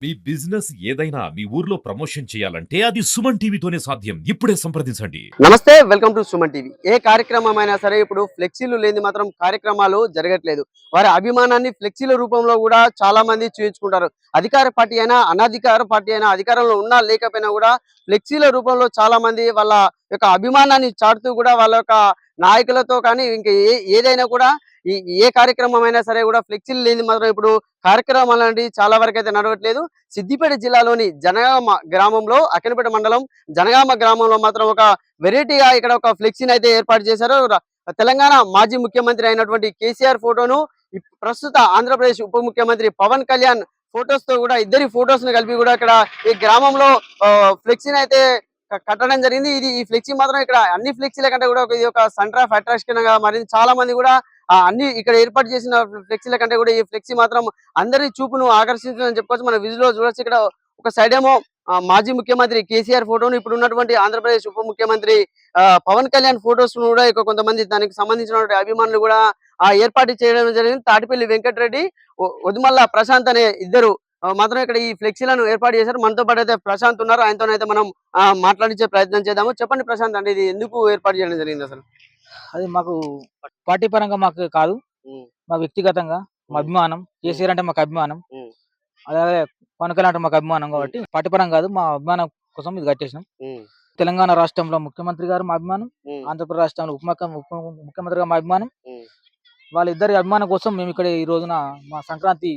మీ business ఏదైనా మీ ఊర్లో promotion చేయాలంటే అది సుమన్ టీవీతోనే సాధ్యం. ఇప్పుడే సంప్రదించండి. నమస్తే, వెల్కమ్ టు సుమన్ టీవీ. ఏ కార్యక్రమం అయినా సరే ఇప్పుడు ఫ్లెక్సీలు లేని మాత్రం కార్యక్రమాలు జరగట్లేదు. వారి అభిమానాన్ని ఫ్లెక్సీల రూపంలో కూడా చాలా మంది చూయించుకుంటారు. అధికార పార్టీ అయినా, అనధికార పార్టీ అయినా, అధికారంలో ఉన్నా లేకపోయినా కూడా ఫ్లెక్సీల రూపంలో చాలా మంది వాళ్ళ యొక్క అభిమానాన్ని చాటుతూ కూడా వాళ్ళ యొక్క నాయకులతో కానీ ఇంకా ఏదైనా కూడా ఈ ఏ కార్యక్రమం అయినా సరే కూడా ఫ్లెక్సీలు లేని మాత్రం ఇప్పుడు కార్యక్రమాలు అనేవి చాలా వరకు అయితే నడవట్లేదు. సిద్దిపేట జిల్లాలోని జనగామ గ్రామంలో, అక్కనపేట మండలం జనగామ గ్రామంలో మాత్రం ఒక వెరైటీగా ఇక్కడ ఒక ఫ్లెక్సీని అయితే ఏర్పాటు చేశారు. తెలంగాణ మాజీ ముఖ్యమంత్రి అయినటువంటి కేసీఆర్ ఫోటోను ప్రస్తుత ఆంధ్రప్రదేశ్ ఉప ముఖ్యమంత్రి పవన్ కళ్యాణ్ ఫొటోస్ తో కూడా ఇద్దరి ఫొటోస్ ని కలిపి కూడా ఇక్కడ ఈ గ్రామంలో ఫ్లెక్సీని అయితే కట్టడం జరిగింది. ఈ ఫ్లెక్సీ మాత్రం ఇక్కడ అన్ని ఫ్లెక్సీల కంటే కూడా ఇది ఒక సెంటర్ ఆఫ్ అట్రాక్షన్ గా మారింది. చాలా మంది కూడా అన్ని ఇక్కడ ఏర్పాటు చేసిన ఫ్లెక్సీల కంటే కూడా ఈ ఫ్లెక్సీ మాత్రం అందరి చూపును ఆకర్షించిందని చెప్పుకోవచ్చు. మన విజువల్ లో చూడొచ్చు. ఇక్కడ ఒక సైడ్ ఏమో మాజీ ముఖ్యమంత్రి కేసీఆర్ ఫోటోను, ఇప్పుడు ఉన్నటువంటి ఆంధ్రప్రదేశ్ ఉప ముఖ్యమంత్రి పవన్ కళ్యాణ్ ఫొటోస్ కూడా ఇక కొంతమంది దానికి సంబంధించినటువంటి అభిమానులు కూడా ఏర్పాటు చేయడం జరిగింది. తాటిపల్లి వెంకటరెడ్డి, ఒదిమల్ల ప్రశాంత్ అనే ఇద్దరు మాత్రం ఇక్కడ ఈ ఫ్లెక్సీలను ఏర్పాటు చేశారు. మనతో పాటు అయితే ప్రశాంత్ ఉన్నారు. ఆయనతోనైతే మనం మాట్లాడించే ప్రయత్నం చేద్దాము. చెప్పండి ప్రశాంత్, అంటే ఇది ఎందుకు ఏర్పాటు చేయడం జరిగింది అసలు? అది మాకు పార్టీ పరంగా మాకు కాదు, మా వ్యక్తిగతంగా మా అభిమానం. కేసీఆర్ అంటే మాకు అభిమానం, అలాగే పవన్ కళ్యాణ్ అంటే మాకు అభిమానం. కాబట్టి పార్టీ పరంగా కాదు, మా అభిమానం కోసం ఇది కట్టేసినాం. తెలంగాణ రాష్ట్రంలో ముఖ్యమంత్రి గారు మా అభిమానం, ఆంధ్రప్రదేశ్ రాష్ట్రంలో ఉప ముఖ్యమంత్రిగా మా అభిమానం. వాళ్ళిద్దరి అభిమానం కోసం మేము ఇక్కడ ఈ రోజున మా సంక్రాంతి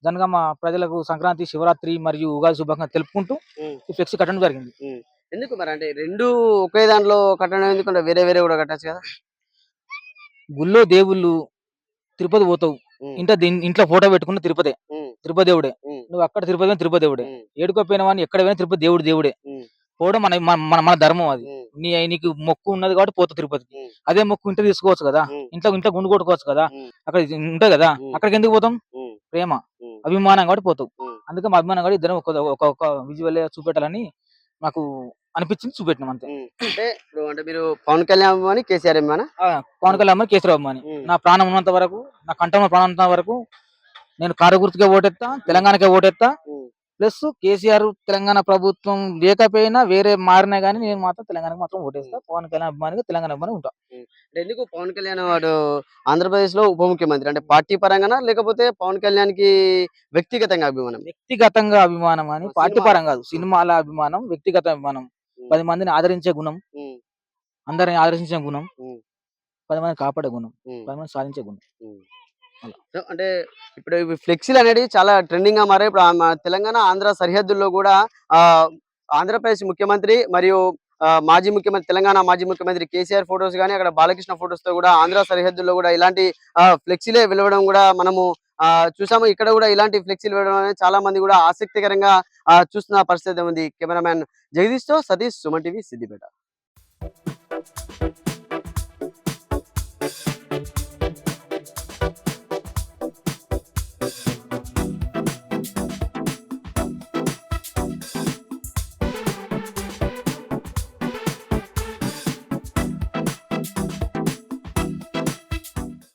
జనగామ ప్రజలకు సంక్రాంతి, శివరాత్రి మరియు ఉగాది శుభాకాంక్షలు తెలుపుకుంటూ ఈ ఫ్లెక్సీ కట్టడం జరిగింది. ఎందుకు మరి, అంటే రెండు ఒకే దాంట్లో కట్టడం ఎందుకంటే వేరే వేరే కూడా కట్టచ్చు కదా? గుళ్ళో దేవుళ్ళు, తిరుపతి పోతావు, ఇంట్లో ఫోటో పెట్టుకున్న తిరుపతి దేవుడే. నువ్వు అక్కడ తిరుపతి దేవుడే. ఏడుకోపోయిన వాడిని ఎక్కడ పోయినా తిరుపతి దేవుడే. పోవడం మన మన మన ధర్మం. అది నీకు మొక్కు ఉన్నది కాబట్టి పోతావు తిరుపతికి. అదే మొక్కు ఇంట్లో తీసుకోవచ్చు కదా, ఇంట్లో గుండు కొట్టుకోవచ్చు కదా, అక్కడ ఉంటాయి కదా. అక్కడికి ఎందుకు పోతాం? ప్రేమ, అభిమానం కాబట్టి పోతావు. అందుకే మా అభిమానం కాబట్టి ఇద్దరం ఒక విజువల్ చూపెట్టాలని నాకు అనిపించింది, చూపెట్టినాం అంతే. అంటే మీరు పవన్ కళ్యాణ్ అభిమాని, కేసీఆర్ అభిమాని? పవన్ కళ్యాణ్ అభిమాని, కేసీఆర్ అభిమాని. నా ప్రాణం ఉన్నంత వరకు, నా కంఠంలో ప్రాణం ఉన్నంత వరకు నేను కారు గుర్తుకే ఓటెత్తా, తెలంగాణకే ఓటెత్తా. ప్లస్ కేసీఆర్ తెలంగాణ ప్రభుత్వం లేకపోయినా వేరే మారినా గానీ నేను మాత్రం తెలంగాణకు మాత్రం ఓటేస్తా. పవన్ కళ్యాణ్ అభిమానిగా తెలంగాణ అభిమాని ఉంటా. ఎందుకు పవన్ కళ్యాణ్ వాడు ఆంధ్రప్రదేశ్ లో ఉప ముఖ్యమంత్రి, అంటే పార్టీ పరంగానా లేకపోతే పవన్ కళ్యాణ్ కి వ్యక్తిగతంగా అభిమానం? వ్యక్తిగతంగా అభిమానం అని, పార్టీ పరంగా కాదు. సినిమాల అభిమానం, వ్యక్తిగత అభిమానం. 10 మందిని ఆదరించే గుణం, అందరిని ఆదరించే గుణం, 10 మందిని కాపాడే గుణం, 10 మంది సాధించే గుణం. అంటే ఇప్పుడు ఫ్లెక్సీలు అనేది చాలా ట్రెండింగ్ గా మారాయి. ఇప్పుడు తెలంగాణ ఆంధ్ర సరిహద్దుల్లో కూడా ఆంధ్రప్రదేశ్ ముఖ్యమంత్రి మరియు మాజీ ముఖ్యమంత్రి, తెలంగాణ మాజీ ముఖ్యమంత్రి కేసీఆర్ ఫొటోస్ కానీ, అక్కడ బాలకృష్ణ ఫొటోస్ తో కూడా ఆంధ్ర సరిహద్దుల్లో కూడా ఇలాంటి ఫ్లెక్సీలే వెలవడం కూడా మనము చూసాము. ఇక్కడ కూడా ఇలాంటి ఫ్లెక్సీలు వెలవడం అనేది చాలా మంది కూడా ఆసక్తికరంగా చూస్తున్న పరిస్థితి ఉంది. కెమెరామ్యాన్ జగదీష్ తో సతీష్, సుమన్ టీవీ, సిద్దిపేట.